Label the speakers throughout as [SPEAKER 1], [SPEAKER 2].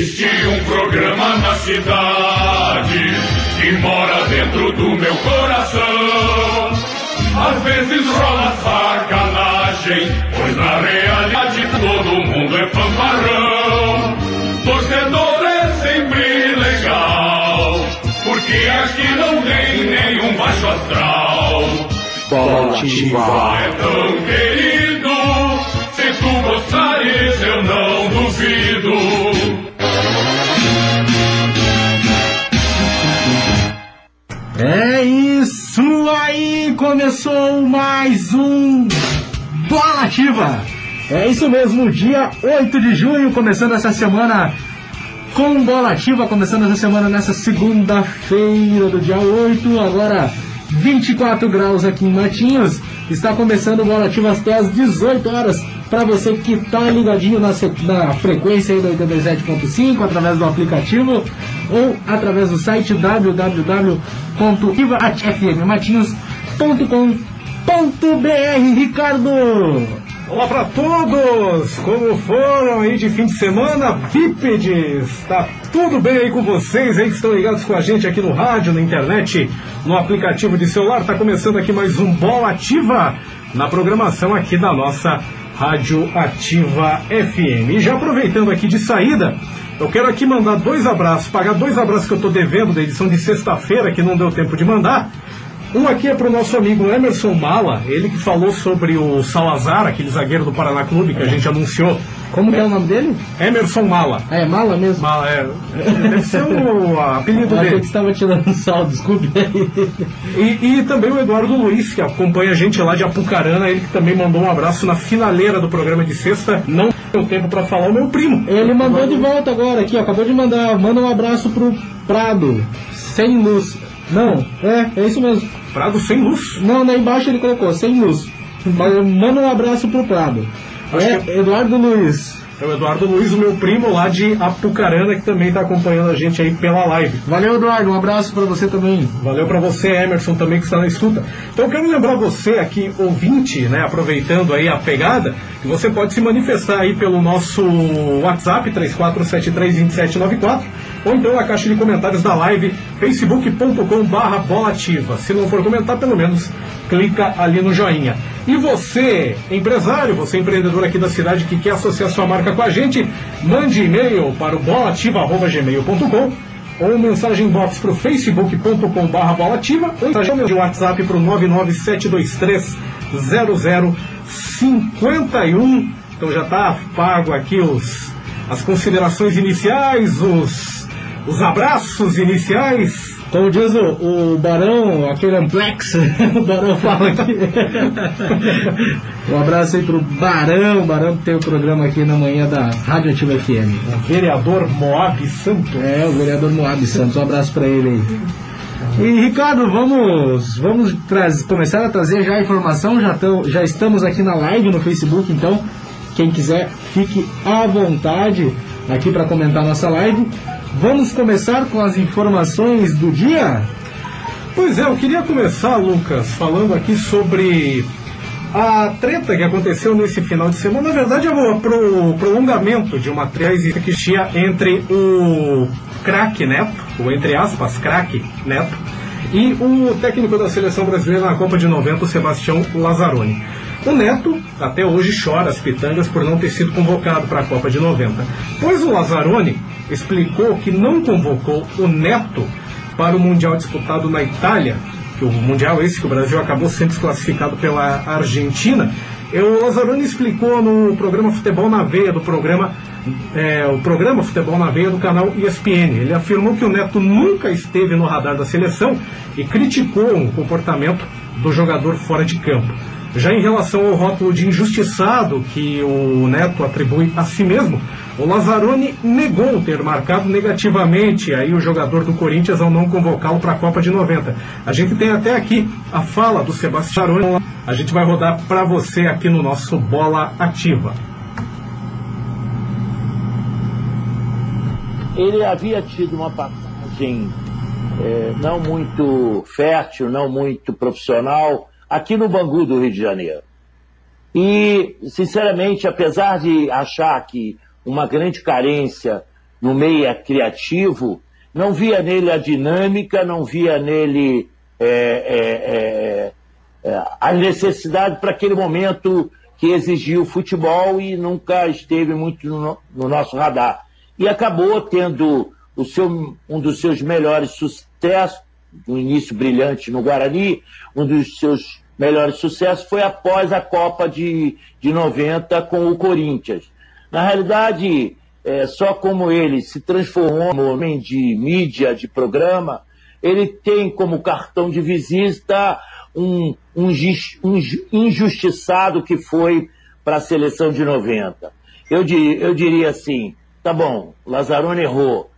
[SPEAKER 1] Existe um programa na cidade que mora dentro do meu coração. Às vezes rola sacanagem, pois na realidade todo mundo é fanfarrão. Torcedor é sempre legal, porque aqui não tem nenhum baixo astral.
[SPEAKER 2] Bola Ativa
[SPEAKER 1] é tão querido, se tu gostares eu não duvido.
[SPEAKER 3] É isso aí, começou mais um Bola Ativa. É isso mesmo, dia 8 de junho, começando essa semana com Bola Ativa, começando essa semana nessa segunda-feira do dia 8, agora 24 graus aqui em Matinhos. Está começando o Bola Ativa até às 18 horas, para você que está ligadinho na frequência aí do 87.5, através do aplicativo ou através do site www.ativafmmatinhos.com.br. Ricardo!
[SPEAKER 4] Olá para todos! Como foram aí de fim de semana, bípedes? Tá tudo bem aí com vocês aí que estão ligados com a gente aqui no rádio, na internet, no aplicativo de celular? Tá começando aqui mais um Bola Ativa na programação aqui da nossa Rádio Ativa FM. E já aproveitando aqui de saída, eu quero aqui mandar dois abraços, pagar dois abraços que eu estou devendo da edição de sexta-feira, que não deu tempo de mandar. Um aqui é para o nosso amigo Emerson Mala, ele que falou sobre o Salazar, aquele zagueiro do Paraná Clube que a gente anunciou.
[SPEAKER 3] Como que é o nome dele?
[SPEAKER 4] Emerson Mala.
[SPEAKER 3] É Mala mesmo?
[SPEAKER 4] Mala, deve ser o apelido dele.
[SPEAKER 3] Eu estava tirando sal, desculpe.
[SPEAKER 4] E também o Eduardo Luiz, que acompanha a gente lá de Apucarana, ele que também mandou um abraço na finaleira do programa de sexta. Não deu tempo para falar o meu primo.
[SPEAKER 3] Ele mandou de volta agora aqui, ó, acabou de mandar. Manda um abraço pro Prado, sem luz. Não, é isso mesmo.
[SPEAKER 4] Prado sem luz?
[SPEAKER 3] Não, lá embaixo ele colocou, sem luz. Mas manda um abraço pro Prado. Eduardo Luiz.
[SPEAKER 4] É o Eduardo Luiz, o meu primo lá de Apucarana, que também está acompanhando a gente aí pela live.
[SPEAKER 3] Valeu, Eduardo, um abraço para você também.
[SPEAKER 4] Valeu para você, Emerson, também que está na escuta. Então eu quero lembrar você aqui, ouvinte, né, aproveitando aí a pegada, que você pode se manifestar aí pelo nosso WhatsApp, 34732794, ou então na caixa de comentários da live, facebook.com/bolaativa. Se não for comentar, pelo menos clica ali no joinha. E você, empresário, você empreendedor aqui da cidade que quer associar sua marca com a gente, mande e-mail para o bolaativa@gmail.com ou mensagem box para o facebook.com/bolaativa ou mensagem de WhatsApp para o 992730051. Então já está pago aqui as considerações iniciais, os abraços iniciais.
[SPEAKER 3] Como diz o Barão, aquele Amplex, o Barão fala aqui. Um abraço aí pro Barão, que tem o programa aqui na manhã da Rádio Ativa FM.
[SPEAKER 4] O vereador Moab Santos.
[SPEAKER 3] É, o vereador Moab Santos, um abraço para ele aí. E Ricardo, vamos começar a trazer já a informação, já estamos aqui na live no Facebook, então quem quiser fique à vontade aqui para comentar nossa live. Vamos começar com as informações do dia?
[SPEAKER 4] Pois é, eu queria começar, Lucas, falando aqui sobre a treta que aconteceu nesse final de semana. Na verdade, é o prolongamento de uma treta que tinha entre o craque Neto, ou entre aspas, craque Neto, e o técnico da seleção brasileira na Copa de 90, o Sebastião Lazzaroni. O Neto até hoje chora as pitangas por não ter sido convocado para a Copa de 90, pois o Lazzaroni explicou que não convocou o Neto para o Mundial disputado na Itália, que o Mundial esse que o Brasil acabou sendo desclassificado pela Argentina. O Lazzaroni explicou no programa Futebol na Veia o programa Futebol na Veia do canal ESPN. Ele afirmou que o Neto nunca esteve no radar da seleção e criticou o comportamento do jogador fora de campo. Já em relação ao rótulo de injustiçado que o Neto atribui a si mesmo, o Lazzaroni negou ter marcado negativamente aí o jogador do Corinthians ao não convocá-lo para a Copa de 90. A gente tem até aqui a fala do Sebastião Lazzaroni. A gente vai rodar para você aqui no nosso Bola Ativa.
[SPEAKER 5] Ele havia tido uma passagem não muito fértil, não muito profissional, aqui no Bangu do Rio de Janeiro. E, sinceramente, apesar de achar que uma grande carência no meio criativo, não via nele a dinâmica, não via nele a necessidade para aquele momento que exigia o futebol e nunca esteve muito no nosso radar. E acabou tendo um dos seus melhores sucessos, um início brilhante no Guarani, um dos seus melhores sucessos foi após a Copa de 90 com o Corinthians. Na realidade, só como ele se transformou num homem de mídia, de programa, ele tem como cartão de visita um injustiçado que foi para a seleção de 90. Eu diria assim, tá bom, Lazzaroni errou,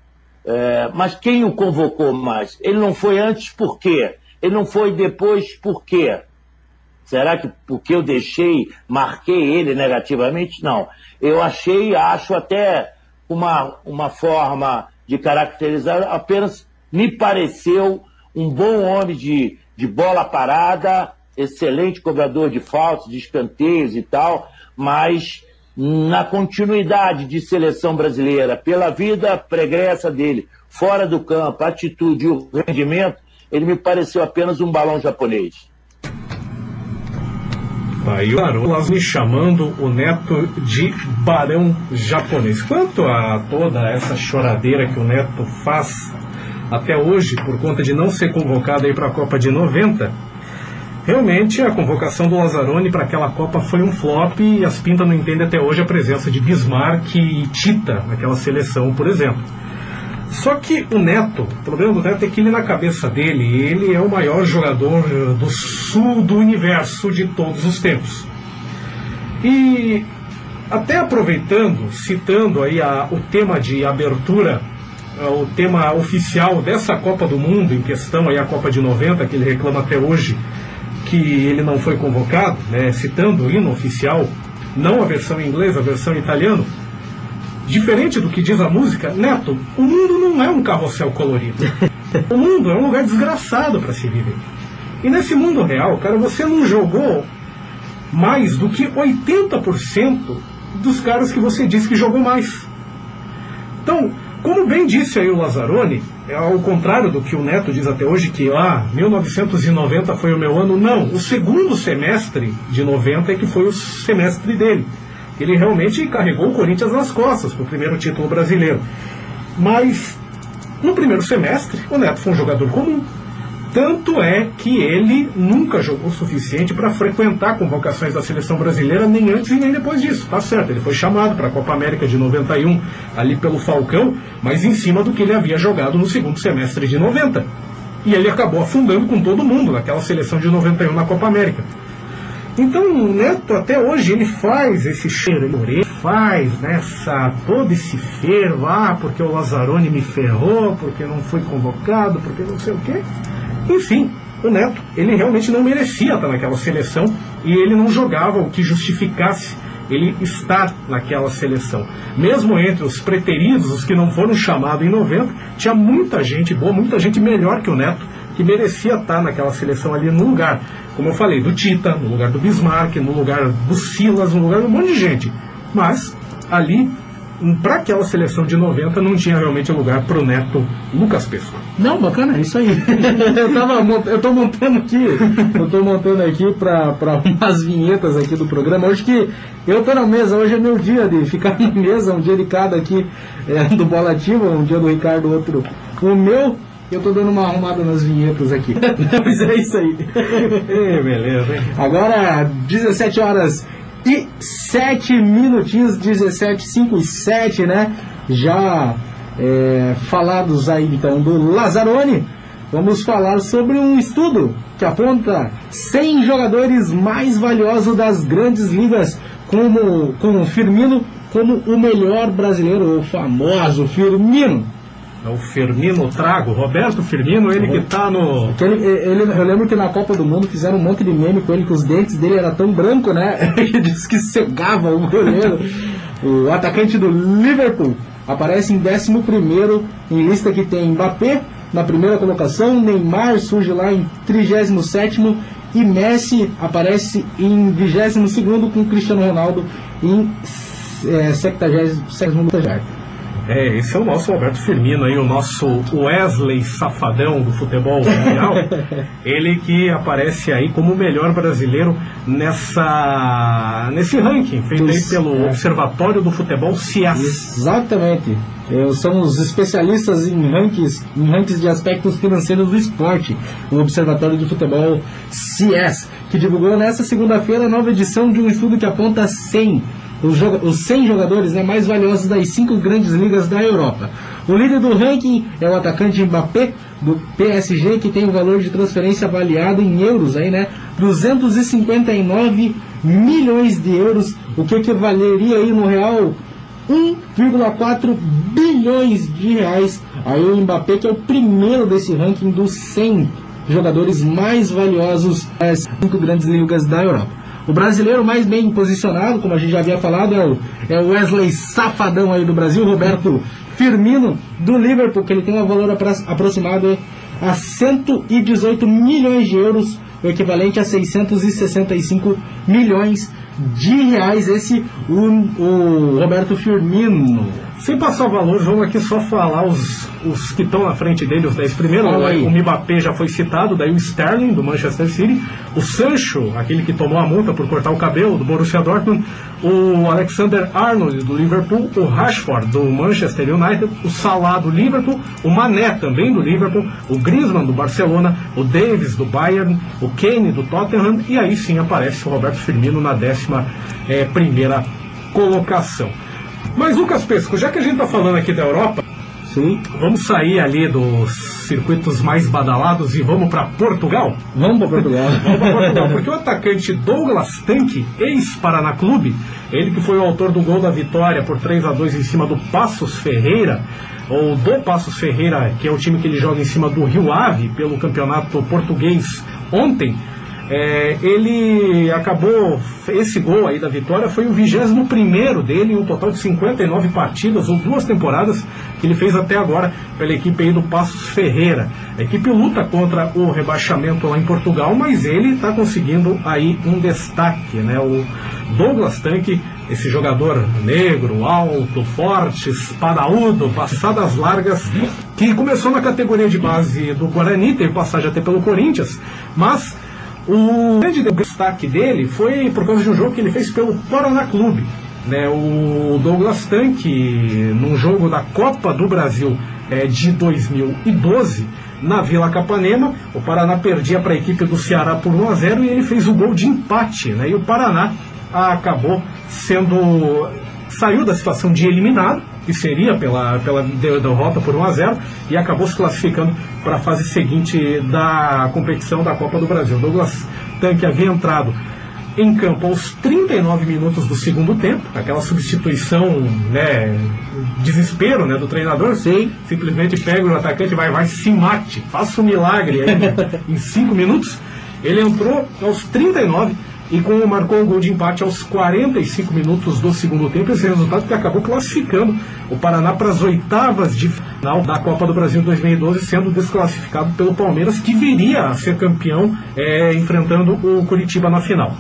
[SPEAKER 5] mas quem o convocou mais? Ele não foi antes por quê? Ele não foi depois por quê? Será que porque eu marquei ele negativamente? Não. Eu acho até uma forma de caracterizar, apenas me pareceu um bom homem de bola parada, excelente cobrador de faltas, de escanteios e tal, mas na continuidade de seleção brasileira, pela vida pregressa dele, fora do campo, a atitude e o rendimento, ele me pareceu apenas um balão japonês.
[SPEAKER 4] Aí o Carolas me chamando o Neto de barão japonês. Quanto a toda essa choradeira que o Neto faz até hoje, por conta de não ser convocado aí para a Copa de 90, realmente a convocação do Lazzaroni para aquela Copa foi um flop e as pintas não entendem até hoje a presença de Bismarck e Tita naquela seleção, por exemplo. Só que o Neto, o problema do Neto é que ele na cabeça dele, ele é o maior jogador do sul do universo de todos os tempos. E até aproveitando, citando aí o tema de abertura, o tema oficial dessa Copa do Mundo em questão, aí a Copa de 90, que ele reclama até hoje que ele não foi convocado, né, citando o hino oficial, não a versão em inglês, a versão em italiano. Diferente do que diz a música, Neto, o mundo não é um carrossel colorido. O mundo é um lugar desgraçado para se viver. E nesse mundo real, cara, você não jogou mais do que 80% dos caras que você disse que jogou mais. Então, como bem disse aí o Lazzaroni, ao contrário do que o Neto diz até hoje, que 1990 foi o meu ano, não. O segundo semestre de 90 é que foi o semestre dele. Ele realmente carregou o Corinthians nas costas para o primeiro título brasileiro. Mas, no primeiro semestre, o Neto foi um jogador comum. Tanto é que ele nunca jogou o suficiente para frequentar convocações da seleção brasileira, nem antes e nem depois disso. Tá certo, ele foi chamado para a Copa América de 91, ali pelo Falcão, mas em cima do que ele havia jogado no segundo semestre de 90. E ele acabou afundando com todo mundo naquela seleção de 91 na Copa América. Então o Neto até hoje ele faz esse cheiro, ele faz todo esse fervo, porque o Lazzaroni me ferrou, porque não fui convocado, porque não sei o quê. Enfim, o Neto, ele realmente não merecia estar naquela seleção e ele não jogava o que justificasse ele estar naquela seleção. Mesmo entre os preteridos, os que não foram chamados em 90, tinha muita gente boa, muita gente melhor que o Neto, que merecia estar naquela seleção ali no lugar, como eu falei, do Tita, no lugar do Bismarck, no lugar do Silas, no lugar de um monte de gente. Mas ali, para aquela seleção de 90, não tinha realmente lugar para o Neto Lucas Pesco.
[SPEAKER 3] Não, bacana, isso aí. eu tô montando aqui para umas vinhetas aqui do programa. Hoje que eu tô na mesa, hoje é meu dia de ficar na mesa, um dia de cada aqui do Bola Ativa, um dia do Ricardo, outro o meu. Eu tô dando uma arrumada nas vinhetas aqui. Mas é isso aí.
[SPEAKER 4] Beleza, hein?
[SPEAKER 3] Agora, 17 horas e 7 minutinhos, 17, 5 e 7, né? Já falados aí então do Lazzaroni, vamos falar sobre um estudo que aponta 100 jogadores mais valiosos das grandes ligas, com o Firmino como o melhor brasileiro, o famoso Firmino.
[SPEAKER 4] É o Firmino Trago, Roberto Firmino, ele que tá no...
[SPEAKER 3] Eu lembro que na Copa do Mundo fizeram um monte de meme com ele, que os dentes dele eram tão brancos, né? Ele disse que cegava o goleiro. O atacante do Liverpool aparece em 11º em lista que tem Mbappé na primeira colocação, Neymar surge lá em 37º e Messi aparece em 22º com Cristiano Ronaldo em 72º lugar.
[SPEAKER 4] Esse é o nosso Roberto Firmino aí, o nosso Wesley Safadão do futebol mundial. Ele que aparece aí como o melhor brasileiro nesse ranking feito aí pelo Observatório do Futebol CIES.
[SPEAKER 3] Exatamente. São os especialistas em rankings de aspectos financeiros do esporte, o Observatório do Futebol CIES, que divulgou nesta segunda-feira a nova edição de um estudo que aponta os 100 jogadores mais valiosos das 5 grandes ligas da Europa. O líder do ranking é o atacante Mbappé, do PSG, que tem o valor de transferência avaliado em euros, 259 milhões de euros, o que equivaleria aí no real 1,4 bilhões de reais. Aí o Mbappé, que é o primeiro desse ranking dos 100 jogadores mais valiosos das 5 grandes ligas da Europa. O brasileiro mais bem posicionado, como a gente já havia falado, é o Wesley Safadão aí do Brasil, Roberto Firmino do Liverpool, que ele tem um valor aproximado a 118 milhões de euros, o equivalente a 665 milhões de reais. Esse o Roberto Firmino.
[SPEAKER 4] Sem passar o valor, vamos aqui só falar os que estão na frente dele, os 10 primeiros. O Mbappé já foi citado, daí o Sterling, do Manchester City, o Sancho, aquele que tomou a multa por cortar o cabelo, do Borussia Dortmund, o Alexander-Arnold, do Liverpool, o Rashford, do Manchester United, o Salah, do Liverpool, o Mané, também do Liverpool, o Griezmann, do Barcelona, o Davies, do Bayern, o Kane, do Tottenham, e aí sim aparece o Roberto Firmino na 11ª colocação. Mas, Lucas Pesco, já que a gente está falando aqui da Europa,
[SPEAKER 3] sim,
[SPEAKER 4] vamos sair ali dos circuitos mais badalados e vamos para Portugal?
[SPEAKER 3] Vamos para Portugal.
[SPEAKER 4] Vamos para Portugal, porque o atacante Douglas Tanque, ex-Paraná Clube, ele que foi o autor do gol da vitória por 3-2 em cima do Passos Ferreira, ou do Passos Ferreira, que é o time que ele joga em cima do Rio Ave, pelo campeonato português ontem, ele acabou, esse gol aí da vitória foi o 21º dele, em um total de 59 partidas ou 2 temporadas que ele fez até agora pela equipe aí do Passos Ferreira. A equipe luta contra o rebaixamento lá em Portugal, mas ele está conseguindo aí um destaque, o Douglas Tanque, esse jogador negro, alto, forte, espadaúdo, passadas largas, que começou na categoria de base do Guarani, teve passagem até pelo Corinthians, mas o grande destaque dele foi por causa de um jogo que ele fez pelo Paraná Clube. O Douglas Tanque, num jogo da Copa do Brasil de 2012, na Vila Capanema, o Paraná perdia para a equipe do Ceará por 1-0 e ele fez o gol de empate. E o Paraná acabou saiu da situação de eliminado, que seria pela derrota por 1-0, e acabou se classificando para a fase seguinte da competição da Copa do Brasil. Douglas Tanque havia entrado em campo aos 39 minutos do segundo tempo, aquela substituição, desespero, do treinador.
[SPEAKER 3] Sim.
[SPEAKER 4] Simplesmente pega o atacante, vai, se mate, faça um milagre aí, em 5 minutos. Ele entrou aos 39 e marcou o gol de empate aos 45 minutos do segundo tempo. Esse resultado que acabou classificando o Paraná para as oitavas de final da Copa do Brasil 2012, sendo desclassificado pelo Palmeiras, que viria a ser campeão enfrentando o Curitiba na final.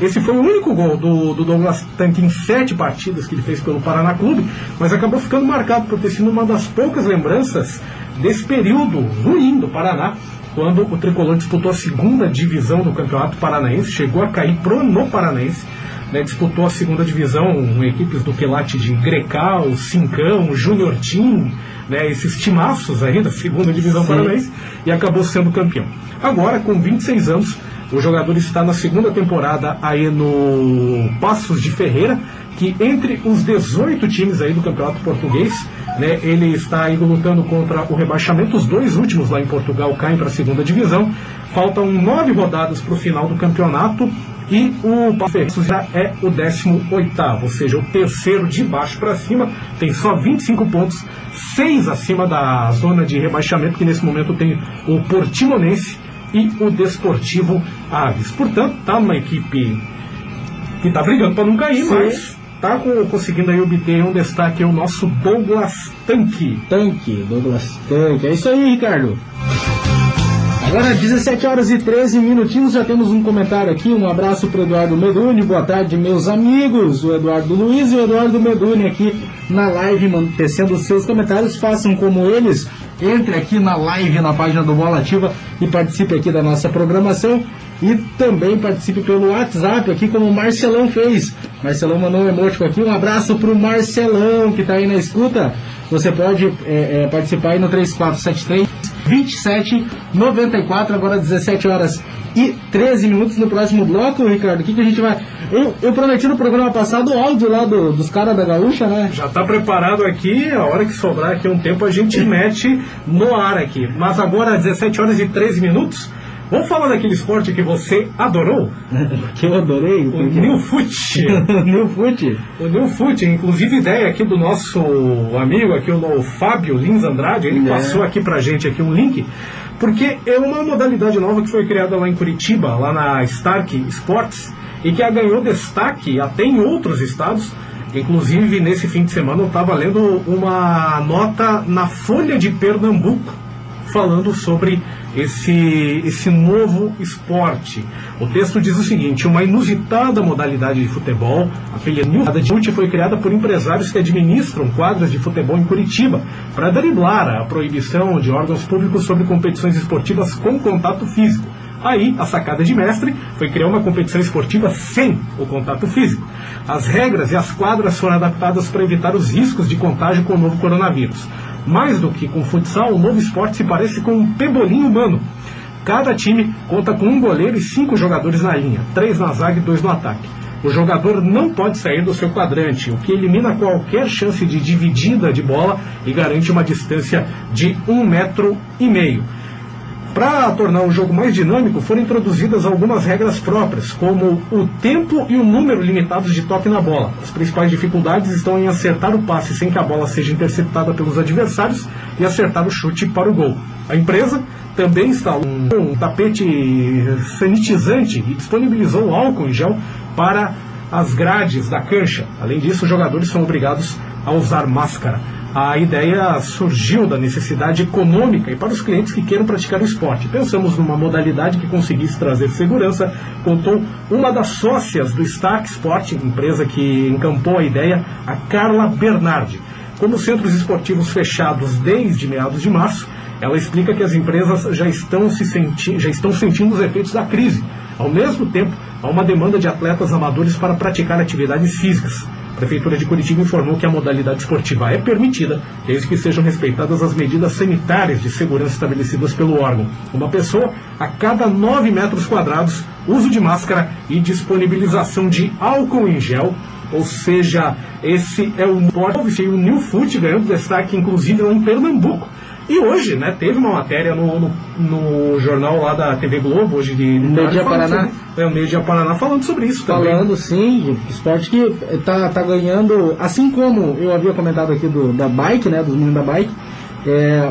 [SPEAKER 4] Esse foi o único gol do Douglas Tanque em 7 partidas que ele fez pelo Paraná Clube, mas acabou ficando marcado por ter sido uma das poucas lembranças desse período ruim do Paraná, quando o Tricolor disputou a 2ª divisão do Campeonato Paranaense, chegou a cair no Paranaense, disputou a 2ª divisão com equipes do Quilate de Grecal, Cincão, Júnior Team, esses timaços aí da 2ª divisão paranaense, e acabou sendo campeão. Agora, com 26 anos, o jogador está na 2ª temporada aí no Passos de Ferreira, que entre os 18 times aí do Campeonato Português, ele está aí lutando contra o rebaixamento. Os 2 últimos lá em Portugal caem para a 2ª divisão. Faltam 9 rodadas para o final do campeonato e o Passos já é o 18º, ou seja, o terceiro de baixo para cima. Tem só 25 pontos, 6 acima da zona de rebaixamento, que nesse momento tem o Portimonense e o Desportivo Aves. Portanto, está uma equipe que está brigando para não cair, sim, mas está conseguindo aí obter um destaque, o nosso Douglas Tanque.
[SPEAKER 3] Douglas Tanque. É isso aí, Ricardo. Agora 17 horas e 13 minutinhos, já temos um comentário aqui, um abraço para o Eduardo Meduni, boa tarde meus amigos, o Eduardo Luiz e o Eduardo Meduni aqui na live, tecendo os seus comentários, façam como eles, entre aqui na live, na página do Bola Ativa e participe aqui da nossa programação e também participe pelo WhatsApp aqui como o Marcelão fez. Marcelão mandou um emoticon aqui, um abraço para o Marcelão que está aí na escuta, você pode participar aí no 3473-2794, agora 17 horas e 13 minutos. No próximo bloco, Ricardo, o que a gente vai... Eu prometi no programa passado o áudio lá dos caras da Gaúcha, né?
[SPEAKER 4] Já está preparado aqui, a hora que sobrar aqui um tempo a gente mete no ar aqui. Mas agora, 17 horas e 13 minutos, vamos falar daquele esporte que você adorou?
[SPEAKER 3] Que eu adorei?
[SPEAKER 4] O New Foot.
[SPEAKER 3] New Foot?
[SPEAKER 4] O New Foot, inclusive ideia aqui do nosso amigo aqui, o Fábio Lins Andrade, ele passou aqui pra gente aqui um link, porque é uma modalidade nova que foi criada lá em Curitiba, lá na Stark Sports, e que ganhou destaque até em outros estados. Inclusive, nesse fim de semana eu estava lendo uma nota na Folha de Pernambuco, falando sobre esse novo esporte. O texto diz o seguinte: uma inusitada modalidade de futebol, aquele New Foot, foi criada por empresários que administram quadras de futebol em Curitiba para driblar a proibição de órgãos públicos sobre competições esportivas com contato físico. Aí, a sacada de mestre foi criar uma competição esportiva sem o contato físico. As regras e as quadras foram adaptadas para evitar os riscos de contágio com o novo coronavírus. Mais do que com futsal, o novo esporte se parece com um pebolim humano. Cada time conta com um goleiro e 5 jogadores na linha, 3 na zaga e 2 no ataque. O jogador não pode sair do seu quadrante, o que elimina qualquer chance de dividida de bola e garante uma distância de 1,5 metro. Para tornar o jogo mais dinâmico, foram introduzidas algumas regras próprias, como o tempo e o número limitados de toque na bola. As principais dificuldades estão em acertar o passe sem que a bola seja interceptada pelos adversários e acertar o chute para o gol. A empresa também instalou um tapete sanitizante e disponibilizou álcool em gel para as grades da cancha. Além disso, os jogadores são obrigados a usar máscara. A ideia surgiu da necessidade econômica e para os clientes que queiram praticar o esporte. Pensamos numa modalidade que conseguisse trazer segurança, contou uma das sócias do Stark Sport, empresa que encampou a ideia, a Carla Bernardi. Como centros esportivos fechados desde meados de março, ela explica que as empresas já estão sentindo os efeitos da crise. Ao mesmo tempo, há uma demanda de atletas amadores para praticar atividades físicas. A Prefeitura de Curitiba informou que a modalidade esportiva é permitida, desde que sejam respeitadas as medidas sanitárias de segurança estabelecidas pelo órgão. Uma pessoa a cada 9 metros quadrados, uso de máscara e disponibilização de álcool em gel. Ou seja, esse é o New Foot, ganhando destaque inclusive lá em Pernambuco. E hoje, né, teve uma matéria no jornal lá da TV Globo, hoje de
[SPEAKER 3] Meio Dia Paraná.
[SPEAKER 4] O Meio Dia Paraná falando sobre isso também.
[SPEAKER 3] Falando, sim, esporte que tá ganhando, assim como eu havia comentado aqui da bike, né, dos meninos da bike,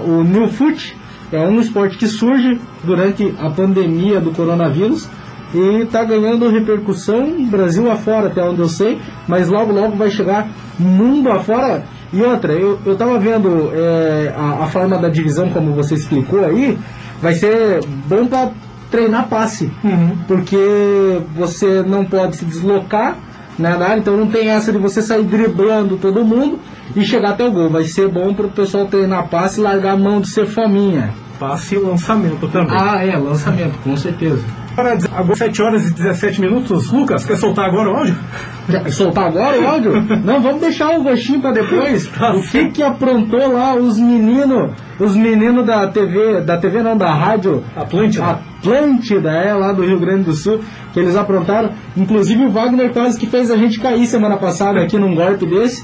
[SPEAKER 3] o New Foot é um esporte que surge durante a pandemia do coronavírus e está ganhando repercussão Brasil afora, até onde eu sei, mas logo vai chegar mundo afora. E outra, eu estava vendo a forma da divisão, como você explicou aí, vai ser bom para treinar passe, porque você não pode se deslocar, né, na área, então não tem essa de você sair driblando todo mundo e chegar até o gol. Vai ser bom para o pessoal treinar passe e largar a mão de ser fominha.
[SPEAKER 4] Passe e lançamento também.
[SPEAKER 3] Lançamento, com certeza.
[SPEAKER 4] Agora 7 horas e 17 minutos. Lucas, quer soltar agora o áudio?
[SPEAKER 3] Soltar agora o áudio? Não, vamos deixar o gostinho para depois. O que aprontou lá os meninos da TV não, da rádio Atlântida, lá do Rio Grande do Sul, que eles aprontaram. Inclusive o Wagner quase que fez a gente cair semana passada aqui num golpe desse.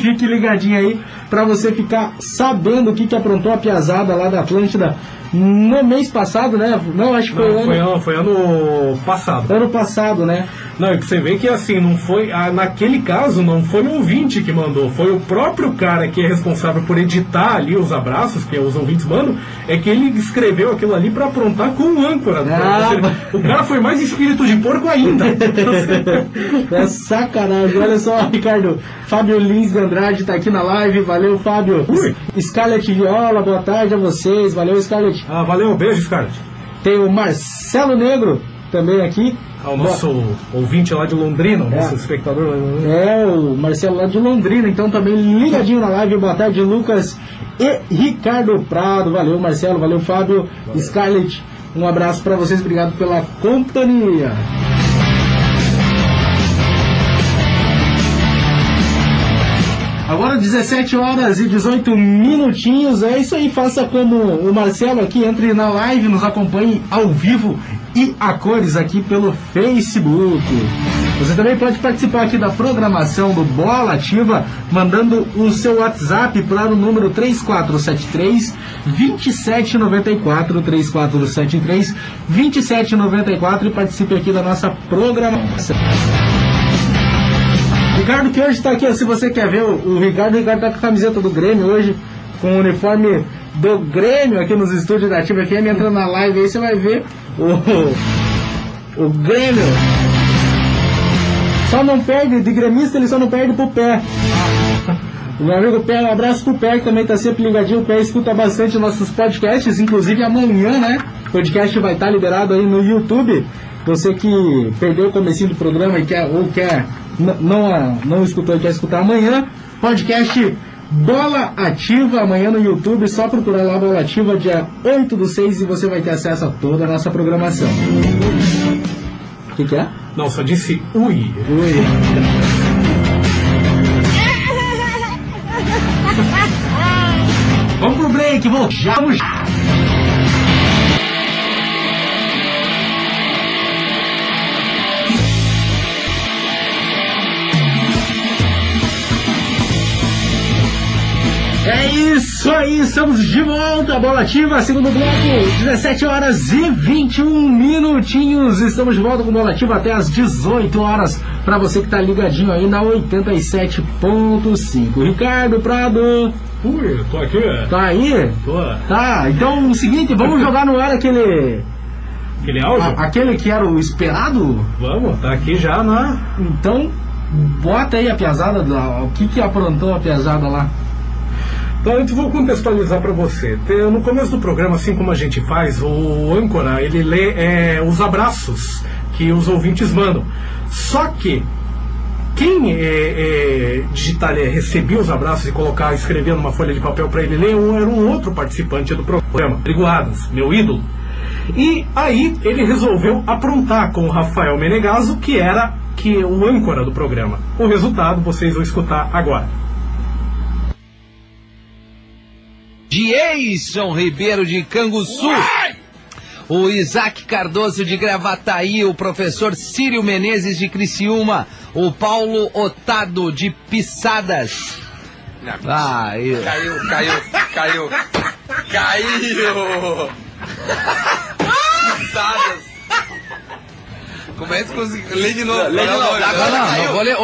[SPEAKER 3] Fique ligadinho aí para você ficar sabendo o que aprontou a piazada lá da Atlântida no mês passado, né? Não, acho que
[SPEAKER 4] foi ano passado.
[SPEAKER 3] Ano passado, né?
[SPEAKER 4] Não, é que você vê que assim, não foi, naquele caso não foi o ouvinte que mandou, foi o próprio cara que é responsável por editar ali os abraços, que os ouvintes mandam, é que ele escreveu aquilo ali para aprontar com o âncora. O cara foi mais espírito de porco ainda.
[SPEAKER 3] É sacanagem. Olha só, Ricardo, Fábio Lins de Andrade tá aqui na live, valeu, Fábio. Scarlett Viola, boa tarde a vocês, valeu, Scarlett.
[SPEAKER 4] Valeu, beijo, Scarlett.
[SPEAKER 3] Tem o Marcelo Negro também aqui.
[SPEAKER 4] O nosso ouvinte lá de Londrina, o nosso espectador.
[SPEAKER 3] O Marcelo lá de Londrina, então também ligadinho na live. Boa tarde, Lucas e Ricardo Prado. Valeu, Marcelo, valeu, Fábio, valeu. Scarlett, um abraço para vocês, obrigado pela companhia. Agora 17 horas e 18 minutinhos, é isso aí, faça como o Marcelo aqui, entre na live, nos acompanhe ao vivo e a cores aqui pelo Facebook. Você também pode participar aqui da programação do Bola Ativa, mandando o seu WhatsApp para o número 3473-2794, 3473-2794 e participe aqui da nossa programação. Ricardo, que hoje está aqui, se você quer ver o Ricardo está com a camiseta do Grêmio hoje, com o uniforme do Grêmio aqui nos estúdios da Ativa FM. Entra na live aí, você vai ver o Grêmio. Só não perde, de gremista ele só não perde pro Pé. O meu amigo Pé, um abraço pro Pé, que também tá sempre ligadinho. O Pé escuta bastante nossos podcasts, inclusive amanhã, né? O podcast vai estar liberado aí no YouTube. Você que perdeu o comecinho do programa e quer não escutou e quer escutar amanhã, podcast Bola Ativa, amanhã no YouTube, só procurar lá Bola Ativa, dia 8/6, e você vai ter acesso a toda a nossa programação. O que é?
[SPEAKER 4] Não, só disse ui.
[SPEAKER 3] Vamos pro break, vamos. É isso aí, estamos de volta, Bola Ativa, segundo bloco, 17 horas e 21 minutinhos, estamos de volta com Bola Ativa até as 18 horas, para você que tá ligadinho aí na 87.5. Ricardo Prado.
[SPEAKER 4] Ui, tô aqui.
[SPEAKER 3] Tá aí?
[SPEAKER 4] Tô.
[SPEAKER 3] Tá, então o seguinte, vamos jogar no ar aquele
[SPEAKER 4] áudio?
[SPEAKER 3] Aquele que era o esperado?
[SPEAKER 4] Vamos, tá aqui já na...
[SPEAKER 3] Então, bota aí a piazada, o que aprontou a piazada lá?
[SPEAKER 4] Então, eu vou contextualizar para você. No começo do programa, assim como a gente faz, o âncora, ele lê os abraços que os ouvintes mandam. Só que quem digitar, recebia os abraços e escrever numa folha de papel para ele ler, era um outro participante do programa, Rodrigo Adams, meu ídolo. E aí ele resolveu aprontar com o Rafael Menegaso, que era o âncora do programa. O resultado vocês vão escutar agora.
[SPEAKER 6] Jason Ribeiro de Canguçu, o Isaac Cardoso de Gravataí, o professor Círio Menezes de Criciúma, o Paulo Otado de Pissadas. Caiu. Pissadas. Como é que conseguiu? Lê de novo. Não vou ler.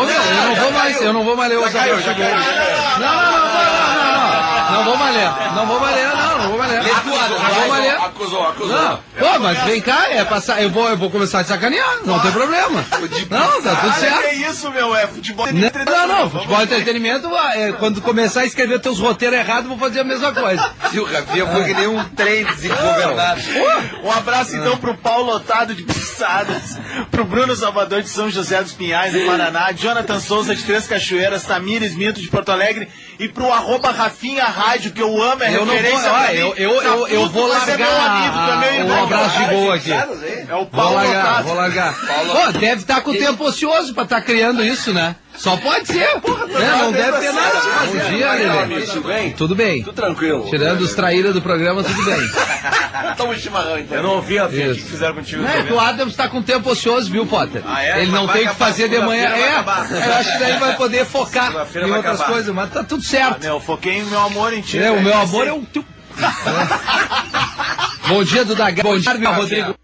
[SPEAKER 6] Eu não vou mais ler os abraços. Não vou mais ler. Acusou. Não. Pô, mas vem cá, eu vou começar a sacanear, não tem problema. Não, tá tudo certo.
[SPEAKER 7] É isso, meu, é futebol e
[SPEAKER 6] entretenimento. Não, futebol e entretenimento, quando começar a escrever teus roteiros errados, vou fazer a mesma coisa.
[SPEAKER 7] E o Rafinha foi que nem um trem desengovernado. Um abraço então pro Paulo Otado de Pissadas, pro Bruno Salvador de São José dos Pinhais, em Paraná, Jonathan Souza de Três Cachoeiras, Tamires Minto de Porto Alegre e pro @Rafinha Rádio, que eu amo, referência pra mim.
[SPEAKER 6] Eu vou largar um abraço de boa aqui.
[SPEAKER 7] É o Paulo Otado.
[SPEAKER 6] Vou largar. Pô, deve estar com o tempo ocioso pra estar criando isso, né? Só pode ser. Não deve ter nada. Bom dia, Lelê. Tudo bem.
[SPEAKER 7] Tudo tranquilo.
[SPEAKER 6] Tirando os traíras do programa, tudo bem.
[SPEAKER 7] Toma o chimarrão, então. Eu não ouvi a que fizeram contigo.
[SPEAKER 6] O Adams está com tempo ocioso, viu, Potter? Ele não tem o que fazer de manhã. Eu acho que daí vai poder focar em outras coisas, mas tá tudo certo.
[SPEAKER 7] Eu foquei no meu amor em ti.
[SPEAKER 6] O meu amor é um... Bom dia, Duda. Bom dia, Rodrigo.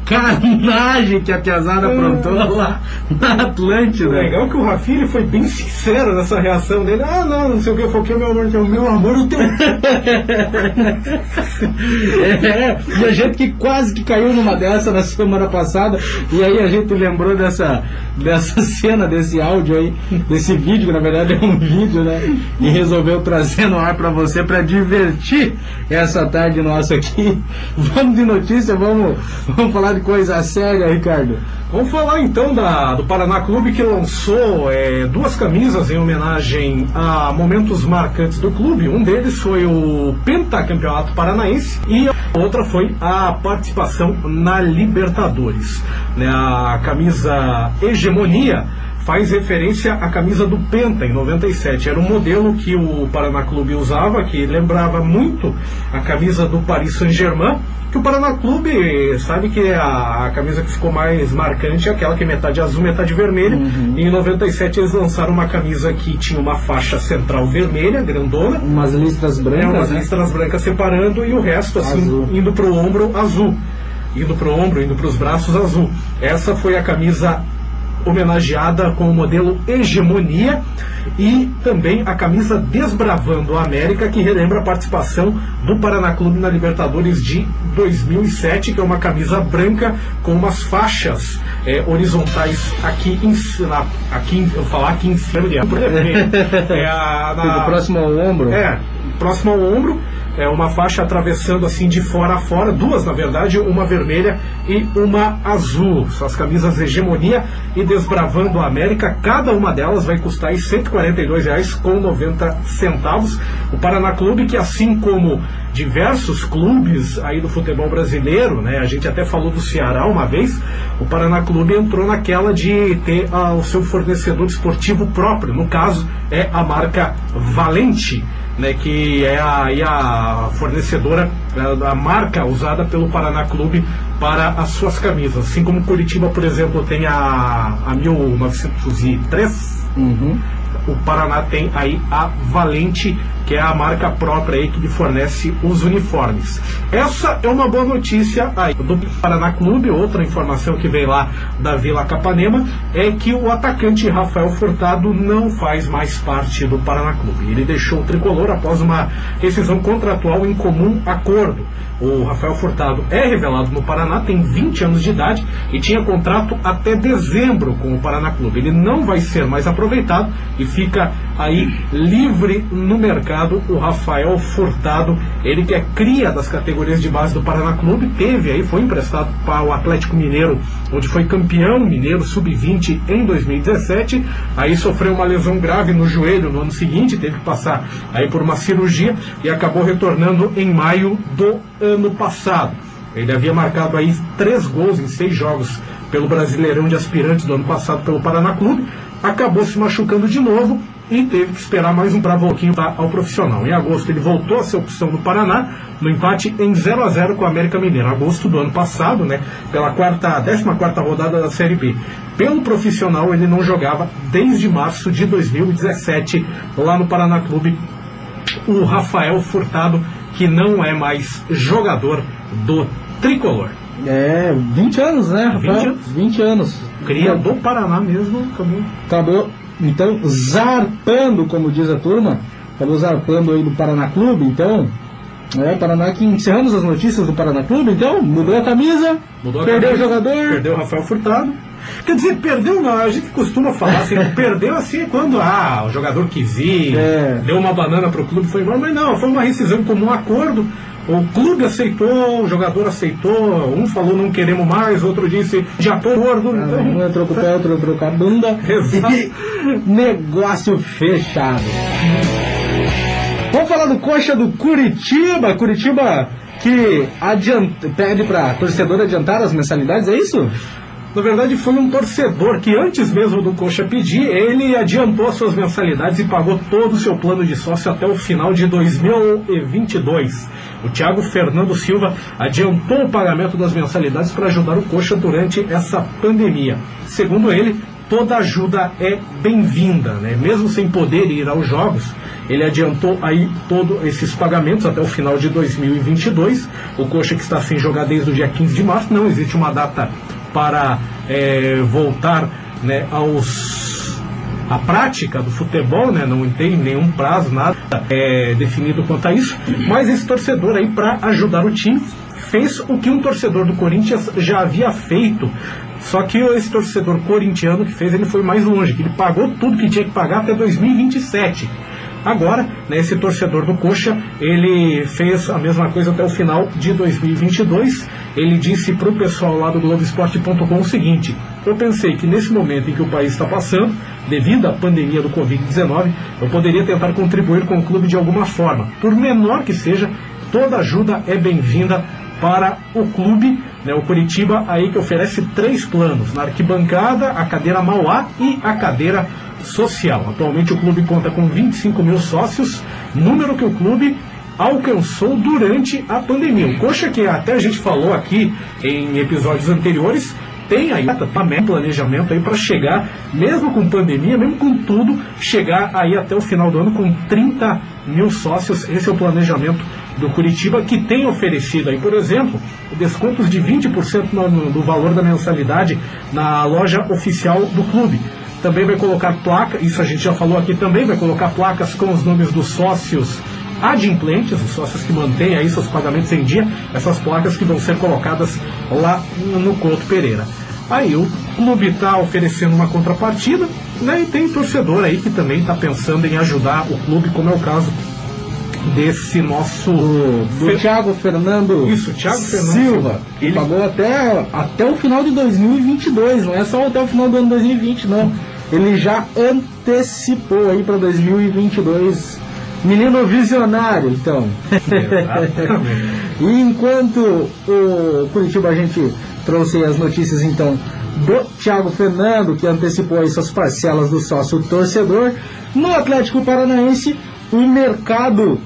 [SPEAKER 3] sacanagem que a piazada aprontou lá na Atlântida.
[SPEAKER 4] O legal é que o Rafinha foi bem sincero nessa reação dele. Ah, não sei o que, eu foquei meu amor, o teu.
[SPEAKER 3] E a gente que quase que caiu numa dessa na semana passada, e aí a gente lembrou dessa cena, desse áudio aí, desse vídeo, que na verdade é um vídeo, né? E resolveu trazer no ar pra você, pra divertir essa tarde nossa aqui. Vamos de notícia, vamos falar de coisa séria, Ricardo.
[SPEAKER 4] Vamos falar então do Paraná Clube, que lançou 2 camisas em homenagem a momentos marcantes do clube. Um deles foi o Pentacampeonato Paranaense e a outra foi a participação na Libertadores. A camisa Hegemonia faz referência à camisa do Penta, em 97. Era um modelo que o Paraná Clube usava, que lembrava muito a camisa do Paris Saint-Germain, que o Paraná Clube sabe que a camisa que ficou mais marcante é aquela que é metade azul, metade vermelha. E em 97 eles lançaram uma camisa que tinha uma faixa central vermelha, grandona.
[SPEAKER 3] Umas listras brancas.
[SPEAKER 4] Listras brancas separando e o resto assim, azul. Indo pro ombro azul. Indo pro ombro, indo pros braços azul. Essa foi a camisa homenageada com o modelo Hegemonia, e também a camisa Desbravando a América, que relembra a participação do Paraná Clube na Libertadores de 2007, que é uma camisa branca com umas faixas horizontais aqui em cima,
[SPEAKER 3] próximo ao ombro.
[SPEAKER 4] Próximo ao ombro. Uma faixa atravessando assim de fora a fora, 2 na verdade, uma vermelha e uma azul. São as camisas Hegemonia e Desbravando a América. Cada uma delas vai custar R$ 142,90. O Paraná Clube, que assim como diversos clubes aí do futebol brasileiro, né, a gente até falou do Ceará uma vez, o Paraná Clube entrou naquela de ter o seu fornecedor esportivo próprio. No caso, é a marca Valente, né, que é a fornecedora, a marca usada pelo Paraná Clube para as suas camisas. Assim como Curitiba, por exemplo, tem a 1903, o Paraná tem aí a Valente, que é a marca própria aí que lhe fornece os uniformes. Essa é uma boa notícia aí do Paraná Clube. Outra informação que vem lá da Vila Capanema é que o atacante Rafael Furtado não faz mais parte do Paraná Clube. Ele deixou o tricolor após uma rescisão contratual em comum acordo. O Rafael Furtado é revelado no Paraná, tem 20 anos de idade e tinha contrato até dezembro com o Paraná Clube. Ele não vai ser mais aproveitado e fica aí livre no mercado. O Rafael Furtado, ele que é cria das categorias de base do Paraná Clube, foi emprestado para o Atlético Mineiro, onde foi campeão mineiro sub-20 em 2017. Aí sofreu uma lesão grave no joelho no ano seguinte, teve que passar aí por uma cirurgia e acabou retornando em maio do ano passado. Ele havia marcado aí 3 gols em 6 jogos pelo Brasileirão de Aspirantes do ano passado pelo Paraná Clube, acabou se machucando de novo e teve que esperar mais um bravoquinho ao profissional. Em agosto ele voltou a ser opção do Paraná no empate em 0-0 com o América Mineiro, agosto do ano passado, né, pela 14ª rodada da Série B. Pelo profissional ele não jogava desde março de 2017 lá no Paraná Clube. O Rafael Furtado, que não é mais jogador do tricolor.
[SPEAKER 3] 20 anos, né, Rafael? 20 anos.
[SPEAKER 4] Cria do Paraná mesmo,
[SPEAKER 3] acabou, então, zarpando, como diz a turma, acabou zarpando aí do Paraná Clube, então, Paraná, que encerramos as notícias do Paraná Clube, então, mudou a camisa, perdeu o jogador.
[SPEAKER 4] Perdeu o Rafael Furtado. Quer dizer, perdeu não, a gente costuma falar assim, perdeu assim quando o jogador quis ir, deu uma banana pro clube e foi embora, mas não, foi uma rescisão como um acordo, o clube aceitou, o jogador aceitou, um falou não queremos mais, outro disse de acordo, então...
[SPEAKER 3] Um entrou com o pé, outro entrou com a bunda, e negócio fechado. Vamos falar do Coxa do Curitiba, que pede para torcedor adiantar as mensalidades, é isso?
[SPEAKER 4] Na verdade foi um torcedor que antes mesmo do Coxa pedir, ele adiantou as suas mensalidades e pagou todo o seu plano de sócio até o final de 2022. O Thiago Fernando Silva adiantou o pagamento das mensalidades para ajudar o Coxa durante essa pandemia. Segundo ele, toda ajuda é bem-vinda, né? Mesmo sem poder ir aos jogos, ele adiantou aí todos esses pagamentos até o final de 2022. O Coxa, que está sem jogar desde o dia 15 de março, não existe uma data para voltar, né, a prática do futebol, né? Não tem nenhum prazo, nada definido quanto a isso, mas esse torcedor aí, para ajudar o time, fez o que um torcedor do Corinthians já havia feito, só que esse torcedor corintiano que fez, ele foi mais longe, que ele pagou tudo que tinha que pagar até 2027. Agora, né, esse torcedor do Coxa, ele fez a mesma coisa até o final de 2022. Ele disse para o pessoal lá do Globoesporte.com o seguinte: eu pensei que nesse momento em que o país está passando, devido à pandemia do Covid-19, eu poderia tentar contribuir com o clube de alguma forma. Por menor que seja, toda ajuda é bem-vinda para o clube, né, o Curitiba, aí que oferece 3 planos: na arquibancada, a cadeira Mauá e a cadeira social. Atualmente o clube conta com 25 mil sócios, número que o clube alcançou durante a pandemia. O Coxa, que até a gente falou aqui em episódios anteriores, tem aí um planejamento aí para chegar, mesmo com pandemia, mesmo com tudo, chegar aí até o final do ano com 30 mil sócios. Esse é o planejamento do Curitiba, que tem oferecido aí, por exemplo, descontos de 20% do valor da mensalidade na loja oficial do clube. Também vai colocar placa, isso a gente já falou aqui também, vai colocar placas com os nomes dos sócios adimplentes, os sócios que mantêm aí seus pagamentos em dia, essas placas que vão ser colocadas lá no Couto Pereira. Aí o clube está oferecendo uma contrapartida, né, e tem torcedor aí que também está pensando em ajudar o clube, como é o caso desse nosso...
[SPEAKER 3] do Thiago Fernando.
[SPEAKER 4] Isso, Thiago Fernando
[SPEAKER 3] Silva. Ele pagou até o final de 2022, não é só até o final do ano 2020, não. Ele já antecipou aí para 2022. Menino visionário, então. E enquanto o Curitiba, a gente trouxe as notícias, então, do Thiago Fernando, que antecipou aí suas parcelas do sócio torcedor, no Atlético Paranaense, o mercado